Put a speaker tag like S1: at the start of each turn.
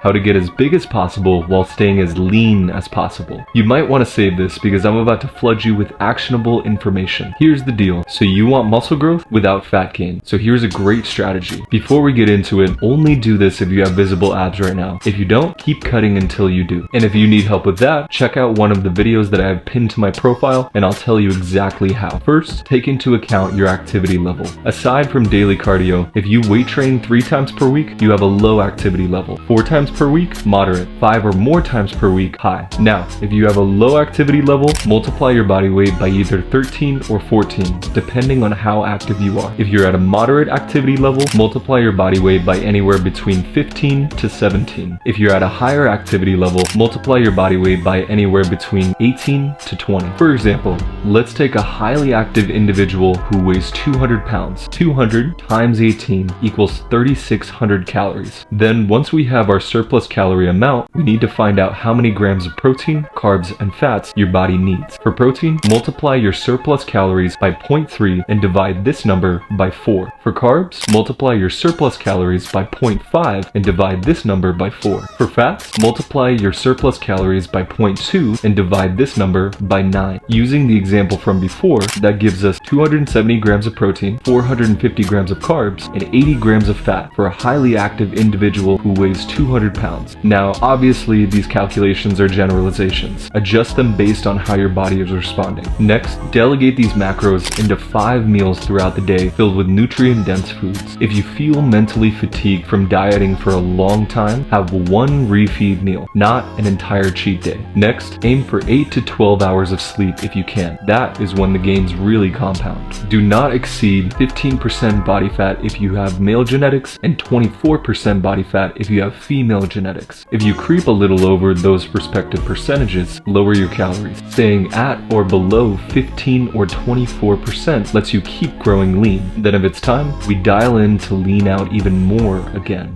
S1: how to get as big as possible while staying as lean as possible. You might want to save this because I'm about to flood you with actionable information. Here's the deal. So you want muscle growth without fat gain. So here's a great strategy. Before we get into it, only do this if you have visible abs right now. If you don't, keep cutting until you do. And if you need help with that, check out one of the videos that I have pinned to my profile and I'll tell you exactly how. First, take into account your activity level. Aside from daily cardio, if you weight train 3 times per week, you have a low activity level. 4 times per week, moderate. 5 or more times per week, high. Now, if you have a low activity level, multiply your body weight by either 13 or 14, depending on how active you are. If you're at a moderate activity level, multiply your body weight by anywhere between 15 to 17. If you're at a higher activity level, multiply your body weight by anywhere between 18 to 20. For example, let's take a highly active individual who weighs 200 pounds. 200 times 18 equals 3,600 calories. Then once we have our surplus calorie amount, we need to find out how many grams of protein, carbs, and fats your body needs. For protein, multiply your surplus calories by 0.3 and divide this number by 4. For carbs, multiply your surplus calories by 0.5 and divide this number by 4. For fats, multiply your surplus calories by 0.2 and divide this number by 9. Using the example from before, that gives us 270 grams of protein, 450 grams of carbs, and 80 grams of fat for a highly active individual who weighs 200 pounds. Now, obviously, these calculations are generalizations. Adjust them based on how your body is responding. Next, delegate these macros into 5 meals throughout the day filled with nutrient-dense foods. If you feel mentally fatigued from dieting for a long time, have 1 refeed meal, not an entire cheat day. Next, aim for 8 to 12 hours of sleep if you can. That is when the gains really compound. Do not exceed 15% body fat if you have male genetics and 24% body fat if you have female genetics. If you creep a little over those respective percentages, lower your calories. Staying at or below 15 or 24% lets you keep growing lean. Then if it's time, we dial in to lean out even more again.